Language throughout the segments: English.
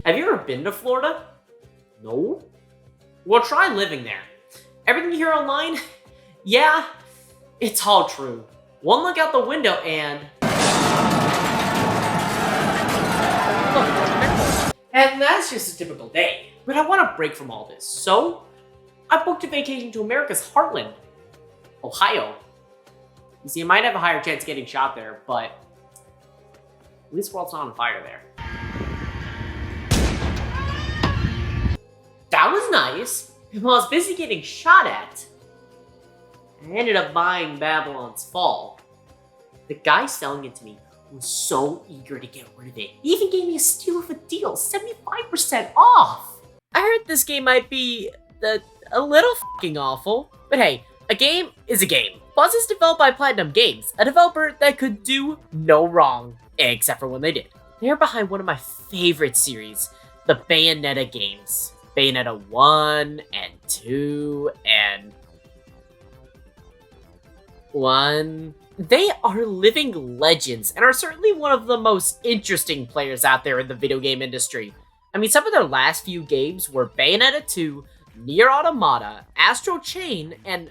Have you ever been to Florida? No? Well, try living there. Everything you hear online? Yeah, it's all true. One look out the window and... And that's just a typical day. But I want a break from all this, so I booked a vacation to America's heartland, Ohio. You see, I might have a higher chance of getting shot there, but at least the world's not on fire there. That was nice. While I was busy getting shot at, I ended up buying Babylon's Fall. The guy selling it to me was so eager to get rid of it. He even gave me a steal of a deal, 75% off. I heard this game might be a little fucking awful, but hey, a game is a game. Plus, it's developed by Platinum Games, a developer that could do no wrong, except for when they did. They're behind one of my favorite series, the Bayonetta games. Bayonetta 1 and 2 and 1. They are living legends and are certainly one of the most interesting players out there in the video game industry. I mean, some of their last few games were Bayonetta 2, Nier Automata, Astral Chain, and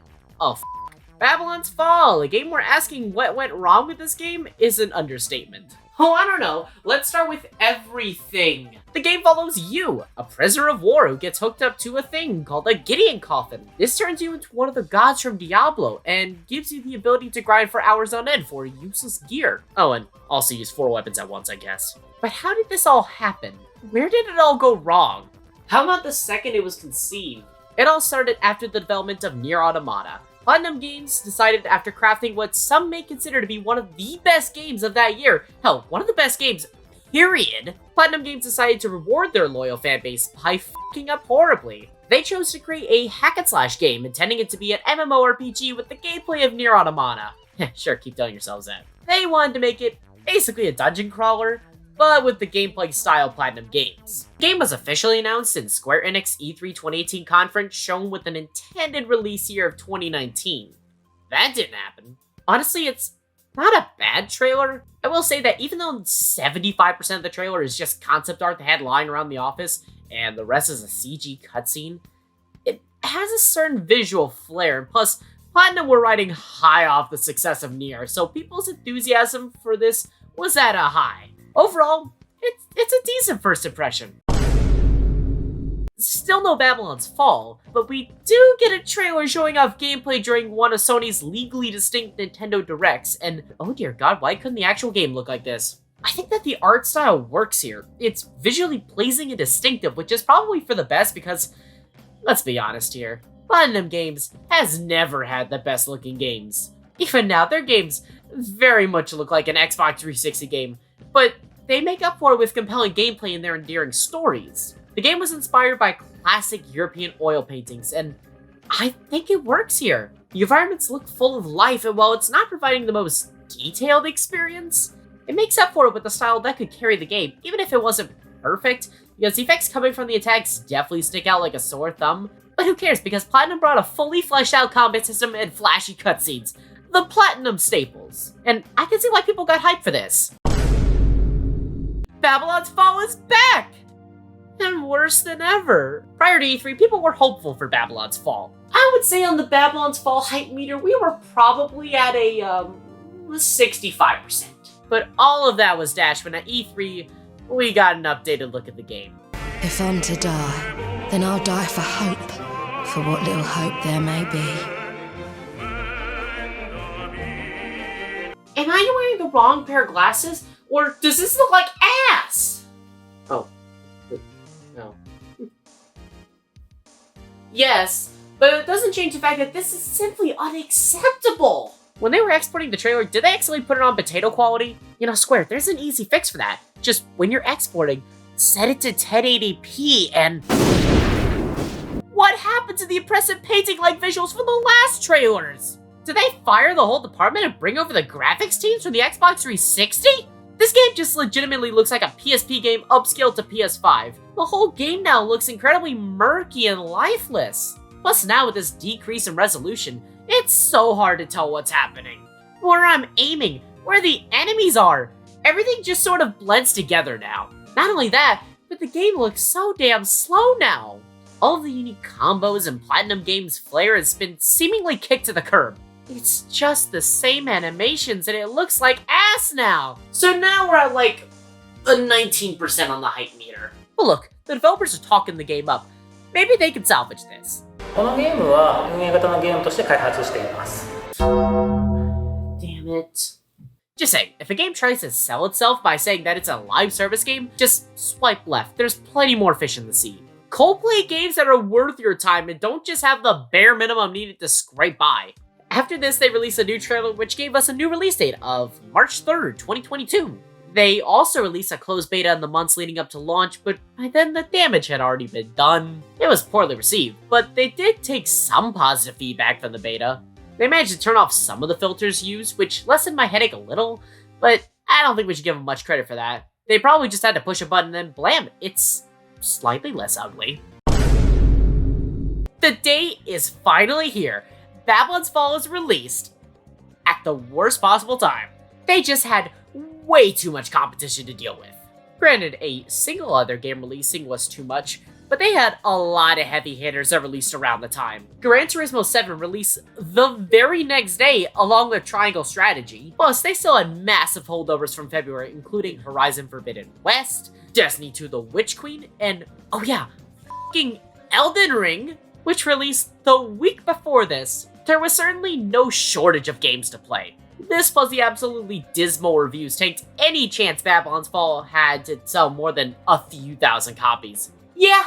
Babylon's Fall, a game where asking what went wrong with this game is an understatement. Oh, I don't know. Let's start with everything. The game follows you, a prisoner of war who gets hooked up to a thing called a Gideon Coffin. This turns you into one of the gods from Diablo and gives you the ability to grind for hours on end for useless gear. Oh, and also use 4 weapons at once, I guess. But how did this all happen? Where did it all go wrong? How about the second it was conceived? It all started after the development of Nier Automata. Platinum Games decided after crafting what some may consider to be one of the best games of that year, hell, one of the best games, period, Platinum Games decided to reward their loyal fanbase by fucking up horribly. They chose to create a hack-and-slash game, intending it to be an MMORPG with the gameplay of Nier Automata. Sure, keep telling yourselves that. They wanted to make it basically a dungeon crawler, but with the gameplay style Platinum Games. The game was officially announced in Square Enix E3 2018 conference, shown with an intended release year of 2019. That didn't happen. Honestly, it's not a bad trailer. I will say that even though 75% of the trailer is just concept art they had lying around the office, and the rest is a CG cutscene, it has a certain visual flair, and plus, Platinum were riding high off the success of Nier, so people's enthusiasm for this was at a high. Overall, it's a decent first impression. Still no Babylon's Fall, but we do get a trailer showing off gameplay during one of Sony's legally distinct Nintendo Directs, and oh dear god, why couldn't the actual game look like this? I think that the art style works here. It's visually pleasing and distinctive, which is probably for the best because, let's be honest here, Platinum Games has never had the best looking games. Even now, their games very much look like an Xbox 360 game, but they make up for it with compelling gameplay and their endearing stories. The game was inspired by classic European oil paintings, and I think it works here. The environments look full of life, and while it's not providing the most detailed experience, it makes up for it with a style that could carry the game, even if it wasn't perfect, because the effects coming from the attacks definitely stick out like a sore thumb. But who cares, because Platinum brought a fully fleshed out combat system and flashy cutscenes. The Platinum staples. And I can see why people got hyped for this. Babylon's Fall is back! And worse than ever. Prior to E3, people were hopeful for Babylon's Fall. I would say on the Babylon's Fall hype meter, we were probably at a, 65%. But all of that was dashed when at E3, we got an updated look at the game. If I'm to die, then I'll die for hope, for what little hope there may be. Am I wearing the wrong pair of glasses? Or does this look like ass? Oh. No. Yes, but it doesn't change the fact that this is simply unacceptable. When they were exporting the trailer, did they actually put it on potato quality? You know, Square, there's an easy fix for that. Just when you're exporting, set it to 1080p and... What happened to the impressive painting-like visuals from the last trailers? Did they fire the whole department and bring over the graphics teams from the Xbox 360? This game just legitimately looks like a PSP game upscaled to PS5. The whole game now looks incredibly murky and lifeless. Plus now with this decrease in resolution, it's so hard to tell what's happening. Where I'm aiming, where the enemies are, everything just sort of blends together now. Not only that, but but the game looks so damn slow now. All of the unique combos and Platinum Games' flair has been seemingly kicked to the curb. It's just the same animations and it looks like ass now. So now we're at like a 19% on the hype meter. But look, the developers are talking the game up. Maybe they can salvage this. このゲームは運営型のゲームとして開発しています。 Damn it. Just saying, if a game tries to sell itself by saying that it's a live service game, just swipe left. There's plenty more fish in the sea. Coldplay games that are worth your time and don't just have the bare minimum needed to scrape by. After this, they released a new trailer which gave us a new release date of March 3rd, 2022. They also released a closed beta in the months leading up to launch, but by then the damage had already been done. It was poorly received, but they did take some positive feedback from the beta. They managed to turn off some of the filters used, which lessened my headache a little, but I don't think we should give them much credit for that. They probably just had to push a button and blam, it's slightly less ugly. The day is finally here. Babylon's Fall is released at the worst possible time. They just had way too much competition to deal with. Granted, a single other game releasing was too much, but they had a lot of heavy hitters that released around the time. Gran Turismo 7 released the very next day along with Triangle Strategy. Plus, they still had massive holdovers from February, including Horizon Forbidden West, Destiny 2 The Witch Queen, and, oh yeah, f***ing Elden Ring, which released the week before this. There was certainly no shortage of games to play. This plus the absolutely dismal reviews tanked any chance Babylon's Fall had to sell more than a few thousand copies. Yeah,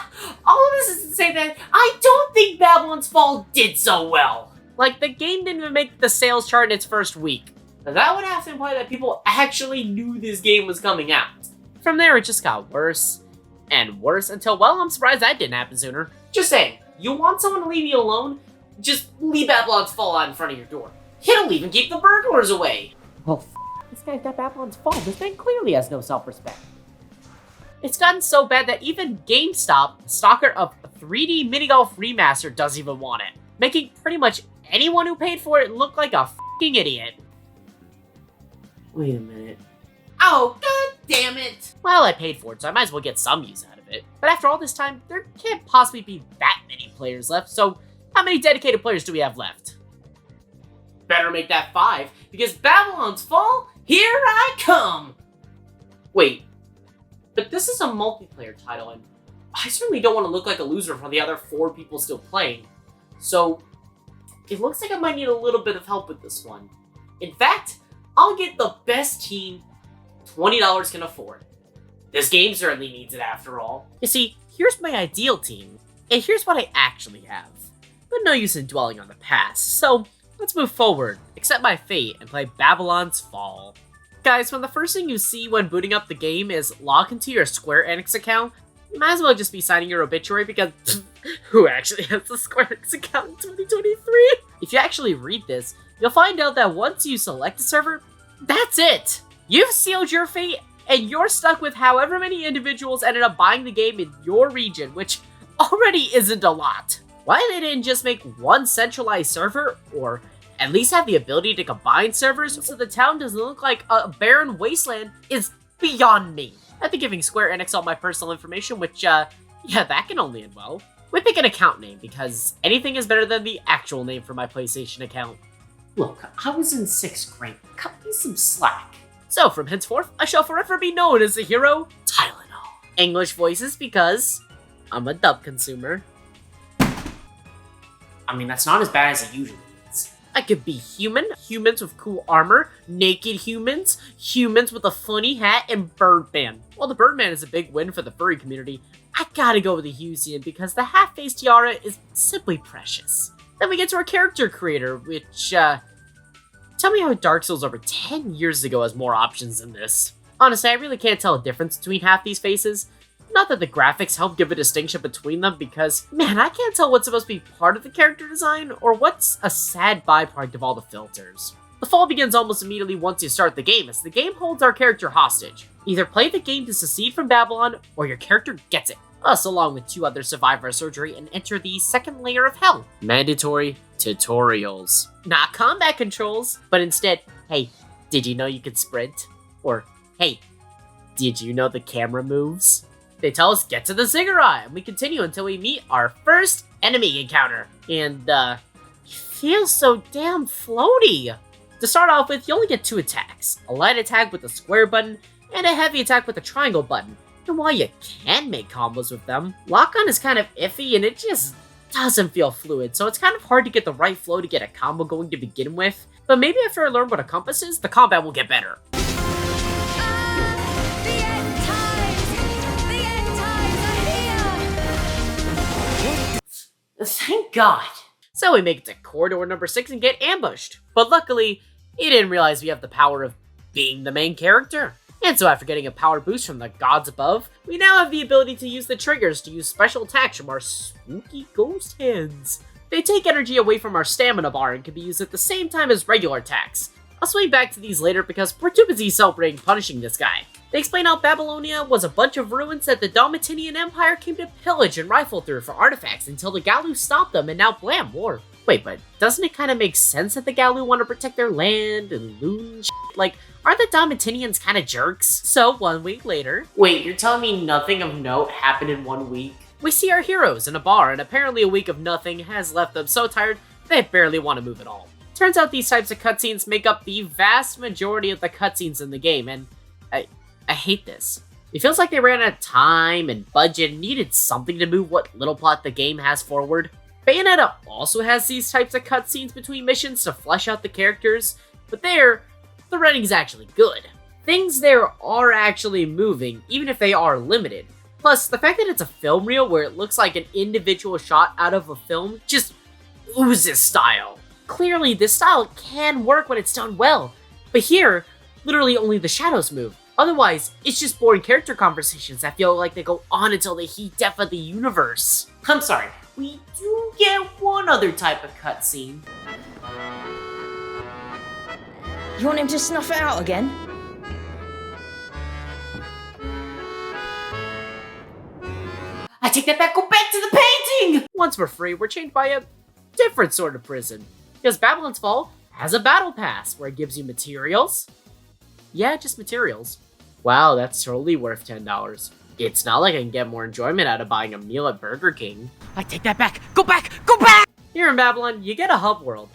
all of this is to say that I don't think Babylon's Fall did so well. Like, the game didn't even make the sales chart in its first week. That would have to imply that people actually knew this game was coming out. From there, it just got worse and worse until, well, I'm surprised that didn't happen sooner. Just saying, you want someone to leave you alone? Just leave Babylon's Fall out in front of your door. It'll even keep the burglars away. Oh, this guy's got Babylon's Fall. This man clearly has no self-respect. It's gotten so bad that even GameStop, the stalker of 3D Mini Golf Remaster, doesn't even want it, making pretty much anyone who paid for it look like a f***ing idiot. Wait a minute. Oh, god damn it! Well, I paid for it, so I might as well get some use out of it. But after all this time, there can't possibly be that many players left, so how many dedicated players do we have left? Better make that 5, because Babylon's Fall, here I come! Wait, but this is a multiplayer title, and I certainly don't want to look like a loser for the other 4 people still playing. So, it looks like I might need a little bit of help with this one. In fact, I'll get the best team $20 can afford. This game certainly needs it after all. You see, here's my ideal team, and here's what I actually have. But no use in dwelling on the past, so let's move forward, accept my fate, and play Babylon's Fall. Guys, when the first thing you see when booting up the game is log into your Square Enix account, you might as well just be signing your obituary because who actually has a Square Enix account in 2023? If you actually read this, you'll find out that once you select a server, that's it! You've sealed your fate, and you're stuck with however many individuals ended up buying the game in your region, which already isn't a lot. Why they didn't just make one centralized server, or at least have the ability to combine servers so the town doesn't look like a barren wasteland, is beyond me. I've been giving Square Enix all my personal information, which, yeah, that can only end well. We pick an account name, because anything is better than the actual name for my PlayStation account. Look, I was in 6th grade. Cut me some slack. So, from henceforth, I shall forever be known as the hero, Tylenol. English voices because I'm a dub consumer. I mean, that's not as bad as it usually is. I could be human, humans with cool armor, naked humans, humans with a funny hat, and Birdman. While the Birdman is a big win for the furry community, I gotta go with the Husian because the half-faced tiara is simply precious. Then we get to our character creator, which, tell me how Dark Souls over 10 years ago has more options than this. Honestly, I really can't tell a difference between half these faces. Not that the graphics help give a distinction between them because, man, I can't tell what's supposed to be part of the character design or what's a sad byproduct of all the filters. The fall begins almost immediately once you start the game, as the game holds our character hostage. Either play the game to secede from Babylon, or your character gets it. Us, along with 2 other survivor surgery, and enter the second layer of hell. Mandatory tutorials. Not combat controls, but instead, hey, did you know you could sprint? Or, hey, did you know the camera moves? They tell us get to the ziggurat, and we continue until we meet our first enemy encounter. And, it feels so damn floaty. To start off with, you only get 2 attacks. A light attack with the square button, and a heavy attack with the triangle button. And while you can make combos with them, lock-on is kind of iffy and it just doesn't feel fluid, so it's kind of hard to get the right flow to get a combo going to begin with. But maybe after I learn what a compass is, the combat will get better. Thank God. So we make it to corridor number 6 and get ambushed. But luckily, he didn't realize we have the power of being the main character. And so after getting a power boost from the gods above, we now have the ability to use the triggers to use special attacks from our spooky ghost hands. They take energy away from our stamina bar and can be used at the same time as regular attacks. I'll swing back to these later because we're too busy celebrating punishing this guy. They explain how Babylonia was a bunch of ruins that the Domitian Empire came to pillage and rifle through for artifacts until the Galu stopped them and now blam, war. Wait, but doesn't it kind of make sense that the Galu want to protect their land and loot and shit? Like, aren't the Domitinians kind of jerks? So, 1 week later... Wait, you're telling me nothing of note happened in 1 week? We see our heroes in a bar, and apparently a week of nothing has left them so tired they barely want to move at all. Turns out these types of cutscenes make up the vast majority of the cutscenes in the game, and I hate this. It feels like they ran out of time and budget and needed something to move what little plot the game has forward. Bayonetta also has these types of cutscenes between missions to flesh out the characters, but there, the writing's actually good. Things there are actually moving, even if they are limited. Plus, the fact that it's a film reel where it looks like an individual shot out of a film just oozes style. Clearly, this style can work when it's done well, but here, literally only the shadows move. Otherwise, it's just boring character conversations that feel like they go on until they heat death of the universe. I'm sorry, we do get one other type of cutscene. You want him to snuff it out again? I take that back, go back to the painting! Once we're free, we're chained by a different sort of prison. Because Babylon's Fall has a battle pass where it gives you materials. Yeah, just materials. Wow, that's totally worth $10. It's not like I can get more enjoyment out of buying a meal at Burger King. I take that back! Go back! Go back! Here in Babylon, you get a hub world.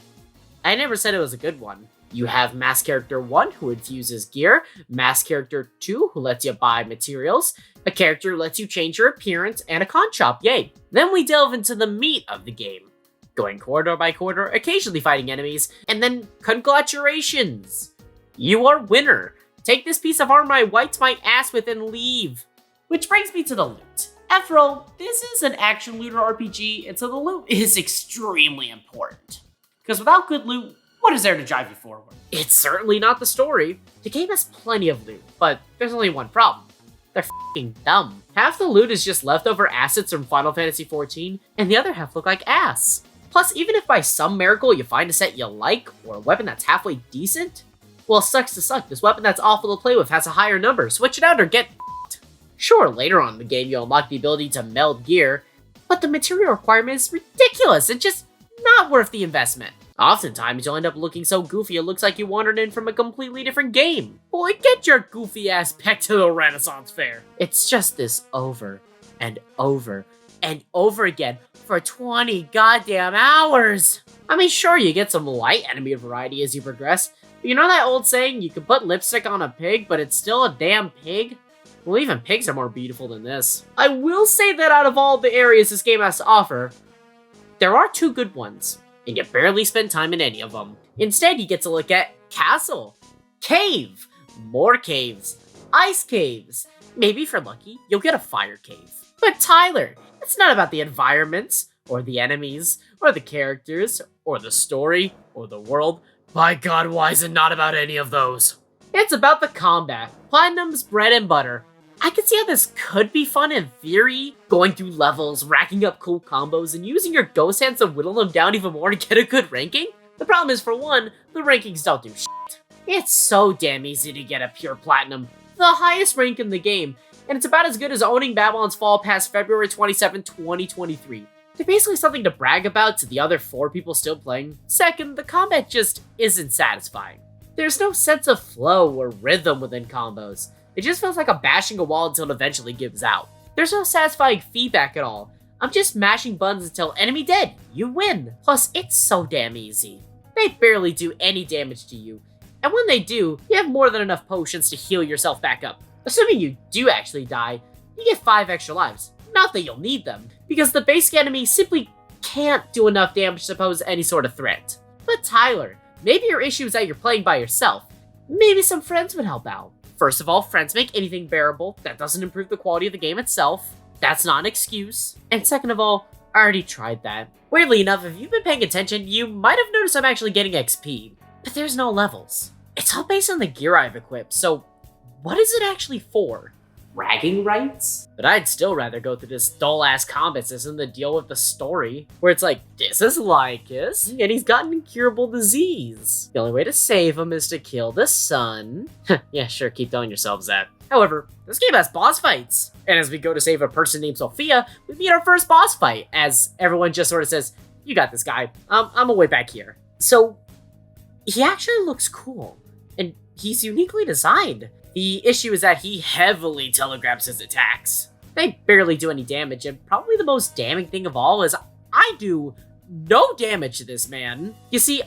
I never said it was a good one. You have Mass Character 1, who infuses gear, Mass Character 2, who lets you buy materials, a character who lets you change your appearance, and a con shop, yay. Then we delve into the meat of the game, going corridor by corridor, occasionally fighting enemies, and then congratulations! You are winner! Take this piece of armor I wiped my ass with and leave. Which brings me to the loot. After all, this is an action looter RPG, and so the loot is extremely important. Because without good loot, what is there to drive you forward? It's certainly not the story. The game has plenty of loot, but there's only one problem. They're f***ing dumb. Half the loot is just leftover assets from Final Fantasy XIV, and the other half look like ass. Plus, even if by some miracle you find a set you like, or a weapon that's halfway decent, well, sucks to suck, this weapon that's awful to play with has a higher number, switch it out or get f***ed. Sure, later on in the game you'll unlock the ability to meld gear, but the material requirement is ridiculous and just not worth the investment. Oftentimes you'll end up looking so goofy it looks like you wandered in from a completely different game. Boy, get your goofy ass back to the Renaissance Fair. It's just this over and over and over again for 20 goddamn hours. I mean, sure, you get some light enemy variety as you progress, but you know that old saying, you can put lipstick on a pig, but it's still a damn pig? Well, even pigs are more beautiful than this. I will say that out of all the areas this game has to offer, there are 2 good ones, and you barely spend time in any of them. Instead, you get to look at castle, cave, more caves, ice caves. Maybe if you're lucky, you'll get a fire cave. But Tyler, it's not about the environments, or the enemies, or the characters, or the story, or the world. By God, why is it not about any of those? It's about the combat. Platinum's bread and butter. I can see how this could be fun in theory, going through levels, racking up cool combos, and using your ghost hands to whittle them down even more to get a good ranking. The problem is, for one, the rankings don't do shit. It's so damn easy to get a pure platinum, the highest rank in the game, and it's about as good as owning Babylon's Fall past February 27, 2023. They're basically something to brag about to the other 4 people still playing. Second, the combat just isn't satisfying. There's no sense of flow or rhythm within combos. It just feels like a bashing a wall until it eventually gives out. There's no satisfying feedback at all. I'm just mashing buttons until enemy dead, you win. Plus, it's so damn easy. They barely do any damage to you, and when they do, you have more than enough potions to heal yourself back up. Assuming you do actually die, you get 5 extra lives. Not that you'll need them, because the basic enemy simply can't do enough damage to pose any sort of threat. But Tyler, maybe your issue is that you're playing by yourself. Maybe some friends would help out. First of all, friends make anything bearable. That doesn't improve the quality of the game itself. That's not an excuse. And second of all, I already tried that. Weirdly enough, if you've been paying attention, you might have noticed I'm actually getting XP. But there's no levels. It's all based on the gear I've equipped, so what is it actually for? Bragging rights? But I'd still rather go through this dull-ass combat system than deal with the story, where it's like, this is Lycus, and he's got an incurable disease. The only way to save him is to kill the sun. Yeah, sure, keep telling yourselves that. However, this game has boss fights. And as we go to save a person named Sophia, we meet our first boss fight, as everyone just sort of says, you got this guy, I'm way back here. So, he actually looks cool, and he's uniquely designed. The issue is that he heavily telegraphs his attacks. They barely do any damage, and probably the most damning thing of all is I do no damage to this man. You see,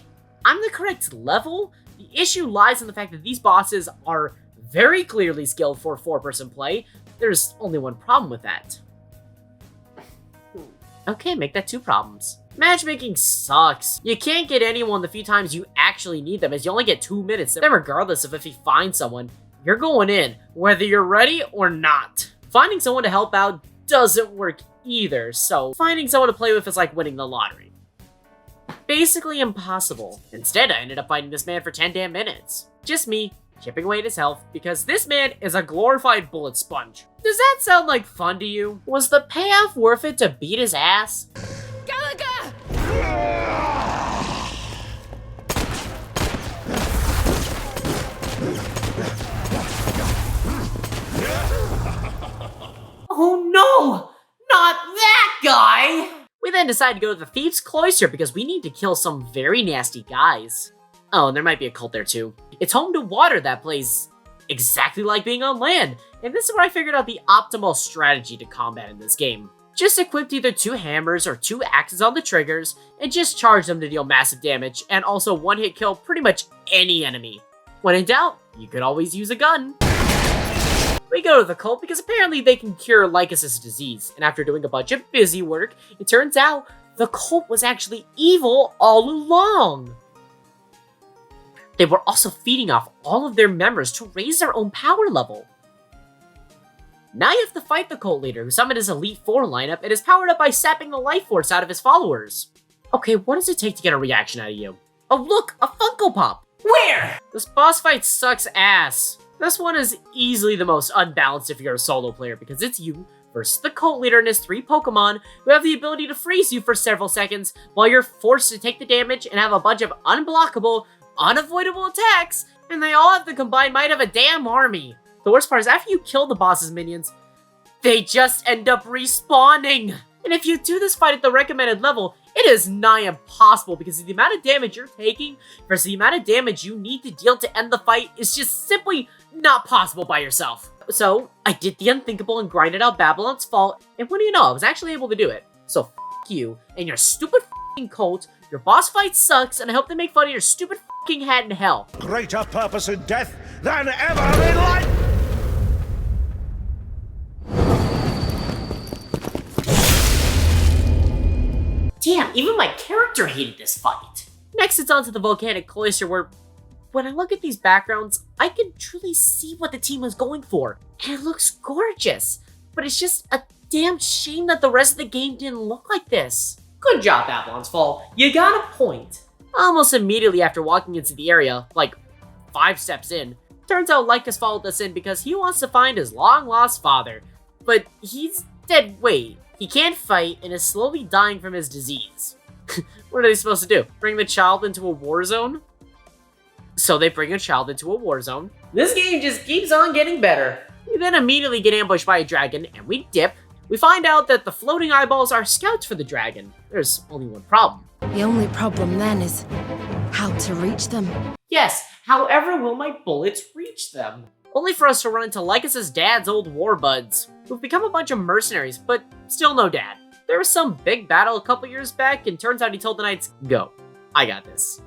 I'm the correct level. The issue lies in the fact that these bosses are very clearly skilled for 4-person play. There's only one problem with that. Okay, make that 2 problems. Matchmaking sucks. You can't get anyone the few times you actually need them, as you only get 2 minutes. Then regardless of if you find someone, you're going in, whether you're ready or not. Finding someone to help out doesn't work either, so finding someone to play with is like winning the lottery. Basically impossible. Instead, I ended up fighting this man for 10 damn minutes. Just me, chipping away at his health, because this man is a glorified bullet sponge. Does that sound like fun to you? Was the payoff worth it to beat his ass? Gallagher! Oh no! Not that guy! We then decide to go to the Thieves' Cloister because we need to kill some very nasty guys. Oh, and there might be a cult there too. It's home to water that plays exactly like being on land, and this is where I figured out the optimal strategy to combat in this game. Just equip either 2 hammers or 2 axes on the triggers, and just charge them to deal massive damage, and also one-hit kill pretty much any enemy. When in doubt, you could always use a gun. We go to the cult because apparently they can cure Lycus' disease, and after doing a bunch of busy work, it turns out the cult was actually evil all along. They were also feeding off all of their members to raise their own power level. Now you have to fight the cult leader, who summoned his Elite Four lineup and is powered up by sapping the life force out of his followers. Okay, what does it take to get a reaction out of you? Oh look, a Funko Pop! Where? This boss fight sucks ass. This one is easily the most unbalanced if you're a solo player, because it's you versus the cult leader and his 3 Pokemon, who have the ability to freeze you for several seconds while you're forced to take the damage and have a bunch of unblockable, unavoidable attacks, and they all have the combined might of a damn army. The worst part is after you kill the boss's minions, they just end up respawning. And if you do this fight at the recommended level, it is nigh impossible because the amount of damage you're taking versus the amount of damage you need to deal to end the fight is just simply not possible by yourself. So I did the unthinkable and grinded out Babylon's Fall, and what do you know, I was actually able to do it. So f*** you and your stupid f***ing cult, your boss fight sucks, and I hope they make fun of your stupid f***ing head in hell. Greater purpose in death than ever in life! Damn, even my character hated this fight. Next, it's on to the volcanic cloister where, when I look at these backgrounds, I can truly see what the team was going for. And it looks gorgeous. But it's just a damn shame that the rest of the game didn't look like this. Good job, Babylon's Fall. You got a point. Almost immediately after walking into the area, like 5 steps in, turns out Lycus followed us in because he wants to find his long-lost father. But he's dead. Wait. He can't fight and is slowly dying from his disease. What are they supposed to do? Bring the child into a war zone? So they bring a child into a war zone. This game just keeps on getting better. We then immediately get ambushed by a dragon, and we dip. We find out that the floating eyeballs are scouts for the dragon. There's only one problem. The only problem then is how to reach them. Yes, however will my bullets reach them? only for us to run into Lycus' dad's old war buds, who've become a bunch of mercenaries, but still no dad. There was some big battle a couple years back, and turns out he told the knights, "Go, I got this."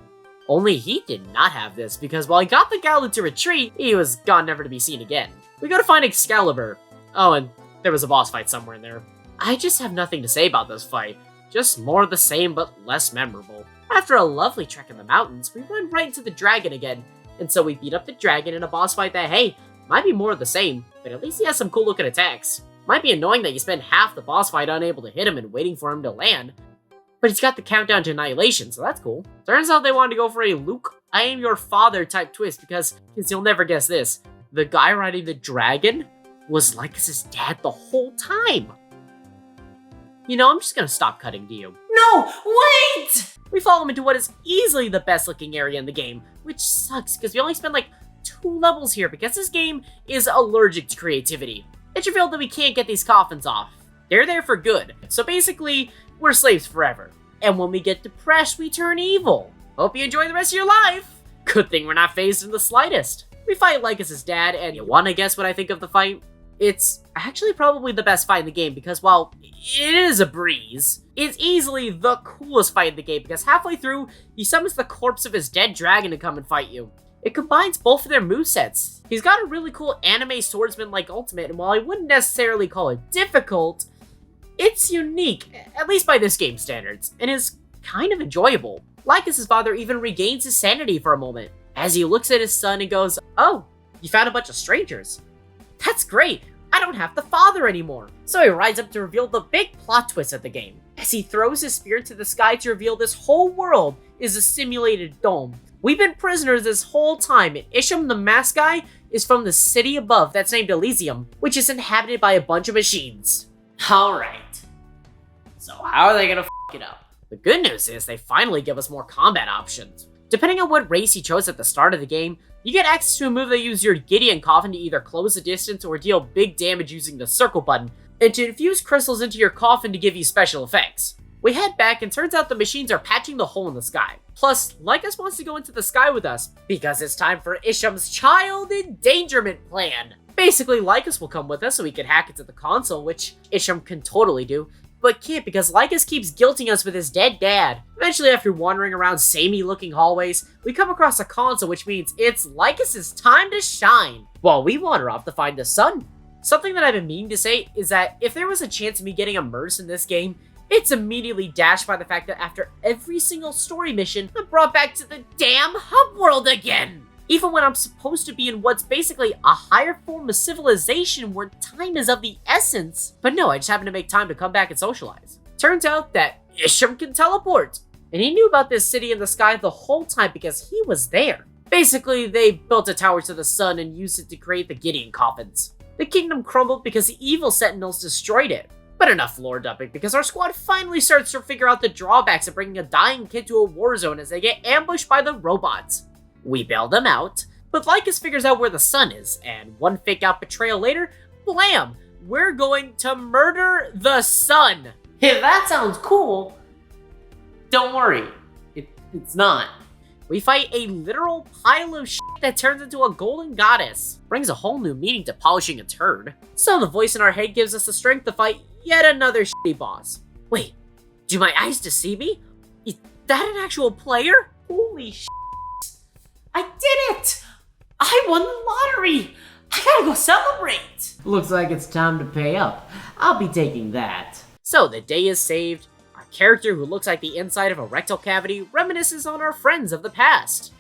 Only he did not have this, because while he got the Galu to retreat, he was gone never to be seen again. We go to find Excalibur. Oh, and there was a boss fight somewhere in there. I just have nothing to say about this fight. Just more of the same, but less memorable. After a lovely trek in the mountains, we run right into the dragon again, and so we beat up the dragon in a boss fight that, hey, might be more of the same, but at least he has some cool looking attacks. Might be annoying that you spend half the boss fight unable to hit him and waiting for him to land, but he's got the countdown to annihilation, so that's cool. Turns out they wanted to go for a Luke, I am your father type twist, because you'll never guess this, the guy riding the dragon was Lycus' dad the whole time. You know, I'm just gonna stop cutting to you. No, wait! We follow him into what is easily the best looking area in the game, which sucks because we only spend like 2 levels here because this game is allergic to creativity. It's revealed that we can't get these coffins off. They're there for good. So basically, we're slaves forever. And when we get depressed, we turn evil. Hope you enjoy the rest of your life. Good thing we're not phased in the slightest. We fight Lycus' dad, and you wanna guess what I think of the fight? It's actually probably the best fight in the game because while it is a breeze, it's easily the coolest fight in the game because halfway through, he summons the corpse of his dead dragon to come and fight you. It combines both of their movesets. He's got a really cool anime swordsman-like ultimate, and while I wouldn't necessarily call it difficult, it's unique, at least by this game's standards, and is kind of enjoyable. Lycus' father even regains his sanity for a moment, as he looks at his son and goes, "Oh, you found a bunch of strangers. That's great, I don't have the father anymore." So he rides up to reveal the big plot twist of the game, as he throws his spear into the sky to reveal this whole world is a simulated dome. We've been prisoners this whole time, and Isham the mask guy is from the city above that's named Elysium, which is inhabited by a bunch of machines. Alright, so how are they gonna f it up? The good news is they finally give us more combat options. Depending on what race you chose at the start of the game, you get access to a move that uses your Gideon coffin to either close the distance or deal big damage using the circle button, and to infuse crystals into your coffin to give you special effects. We head back and turns out the machines are patching the hole in the sky. Plus, Lycus wants to go into the sky with us, because it's time for Isham's child endangerment plan. Basically, Lycus will come with us so we can hack into the console, which Isham can totally do, but can't because Lycus keeps guilting us with his dead dad. Eventually, after wandering around samey looking hallways, we come across a console, which means it's Lycus' time to shine, while we wander off to find the sun. Something that I've been meaning to say is that if there was a chance of me getting immersed in this game, it's immediately dashed by the fact that after every single story mission, I'm brought back to the damn hub world again! Even when I'm supposed to be in what's basically a higher form of civilization where time is of the essence. But no, I just happened to make time to come back and socialize. Turns out that Isham can teleport, and he knew about this city in the sky the whole time because he was there. Basically, they built a tower to the sun and used it to create the Gideon coffins. The kingdom crumbled because the evil sentinels destroyed it. But enough lore dumping, because our squad finally starts to figure out the drawbacks of bringing a dying kid to a war zone as they get ambushed by the robots. We bail them out, but Lycus figures out where the sun is, and one fake out betrayal later, blam! We're going to murder the sun! If that sounds cool, don't worry, it's not. We fight a literal pile of shit that turns into a golden goddess. Brings a whole new meaning to polishing a turd. So the voice in our head gives us the strength to fight yet another shitty boss. Wait, do my eyes deceive me? Is that an actual player? Holy shit. I did it! I won the lottery! I gotta go celebrate! Looks like it's time to pay up. I'll be taking that. So the day is saved. Our character, who looks like the inside of a rectal cavity, reminisces on our friends of the past.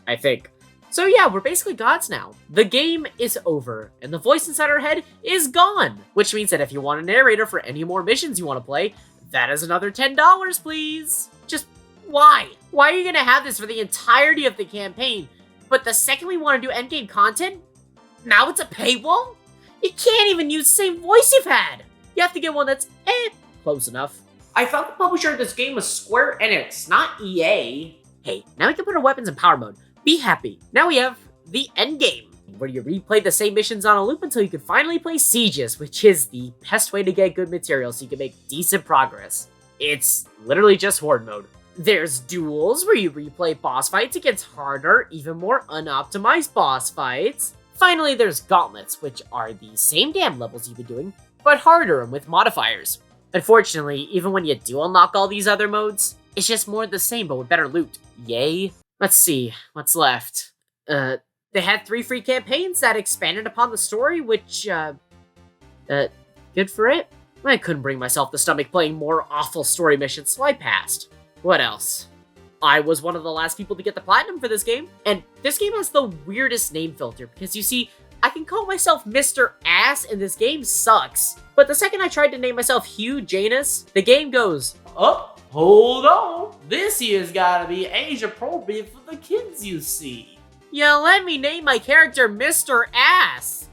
I think. So yeah, we're basically gods now. The game is over, and the voice inside our head is gone. Which means that if you want a narrator for any more missions you want to play, that is another $10, please. Just why? Why are you gonna have this for the entirety of the campaign, but the second we want to do endgame content, now it's a paywall? You can't even use the same voice you've had. You have to get one that's close enough. I thought the publisher of this game was Square Enix, not EA. Hey, now we can put our weapons in power mode. Be happy. Now we have the endgame, where you replay the same missions on a loop until you can finally play Sieges, which is the best way to get good material so you can make decent progress. It's literally just Horde mode. There's duels, where you replay boss fights against harder, even more unoptimized boss fights. Finally, there's Gauntlets, which are the same damn levels you've been doing, but harder and with modifiers. Unfortunately, even when you do unlock all these other modes, it's just more of the same but with better loot. Yay. Let's see, what's left? They had 3 free campaigns that expanded upon the story, which, good for it. I couldn't bring myself to stomach playing more awful story missions, so I passed. What else? I was one of the last people to get the platinum for this game, and this game has the weirdest name filter, because you see, I can call myself Mr. Ass, and this game sucks. But the second I tried to name myself Hugh Janus, the game goes, oh, hold on. This here's gotta be age appropriate for the kids, you see. Yeah, let me name my character Mr. Ass.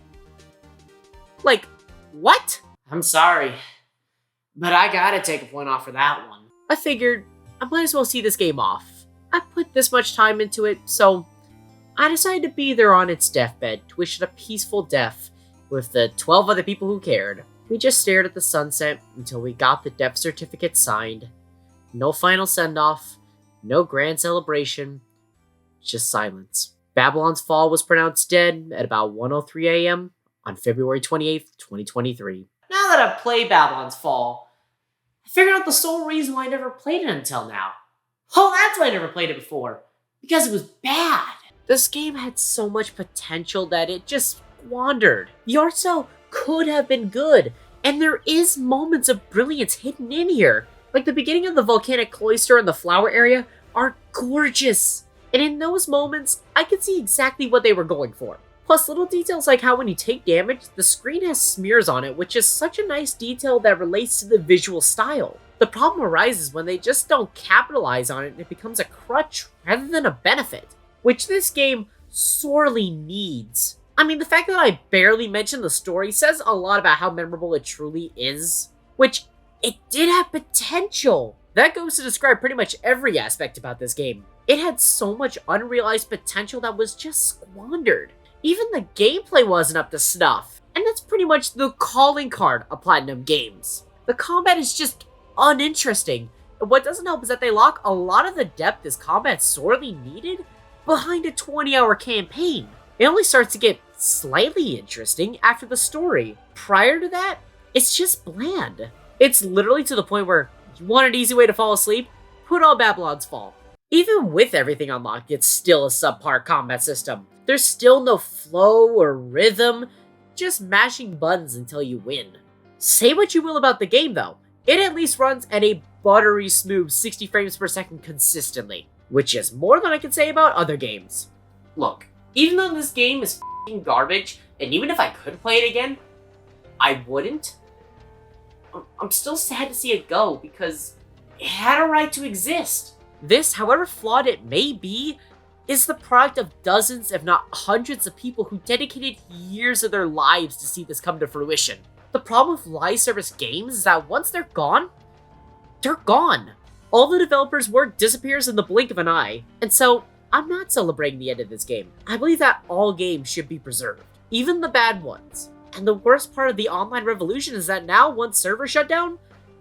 Like, what? I'm sorry, but I gotta take a point off for that one. I figured I might as well see this game off. I put this much time into it, so I decided to be there on its deathbed to wish it a peaceful death with the 12 other people who cared. We just stared at the sunset until we got the death certificate signed. No final send-off, no grand celebration, just silence. Babylon's Fall was pronounced dead at about 1:03 a.m. on February 28th, 2023. Now that I've played Babylon's Fall, I figured out the sole reason why I never played it until now. Oh, that's why I never played it before. Because it was bad. This game had so much potential that it just squandered. The art style could have been good, and there is moments of brilliance hidden in here. Like the beginning of the volcanic cloister and the flower area are gorgeous. And in those moments, I could see exactly what they were going for. Plus, little details like how when you take damage, the screen has smears on it, which is such a nice detail that relates to the visual style. The problem arises when they just don't capitalize on it and it becomes a crutch rather than a benefit, which this game sorely needs. I mean, the fact that I barely mentioned the story says a lot about how memorable it truly is, which it did have potential. That goes to describe pretty much every aspect about this game. It had so much unrealized potential that was just squandered. Even the gameplay wasn't up to snuff, and that's pretty much the calling card of Platinum games. The combat is just uninteresting, and what doesn't help is that they lock a lot of the depth this combat sorely needed behind a 20-hour campaign. It only starts to get slightly interesting after the story. Prior to that, it's just bland. It's literally to the point where you want an easy way to fall asleep? Put on Babylon's Fall. Even with everything unlocked, it's still a subpar combat system. There's still no flow or rhythm, just mashing buttons until you win. Say what you will about the game though, it at least runs at a buttery smooth 60 frames per second consistently, which is more than I can say about other games. Look, even though this game is f***ing garbage, and even if I could play it again, I wouldn't. I'm still sad to see it go because it had a right to exist. This, however flawed it may be, is the product of dozens, if not hundreds of people who dedicated years of their lives to see this come to fruition. The problem with live service games is that once they're gone, they're gone. All the developers' work disappears in the blink of an eye, and so I'm not celebrating the end of this game. I believe that all games should be preserved, even the bad ones. And the worst part of the online revolution is that now, once servers shut down,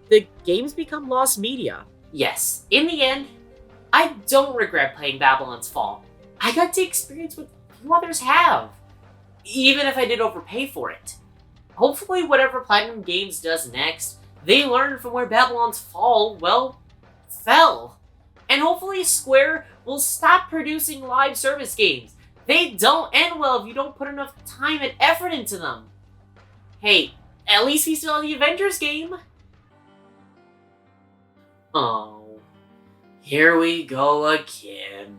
the games become lost media. Yes, in the end, I don't regret playing Babylon's Fall. I got to experience what few others have, even if I did overpay for it. Hopefully whatever Platinum Games does next, they learn from where Babylon's Fall, well, fell. And hopefully Square will stop producing live service games. They don't end well if you don't put enough time and effort into them. Hey, at least he's still in the Avengers game. Oh. Here we go again.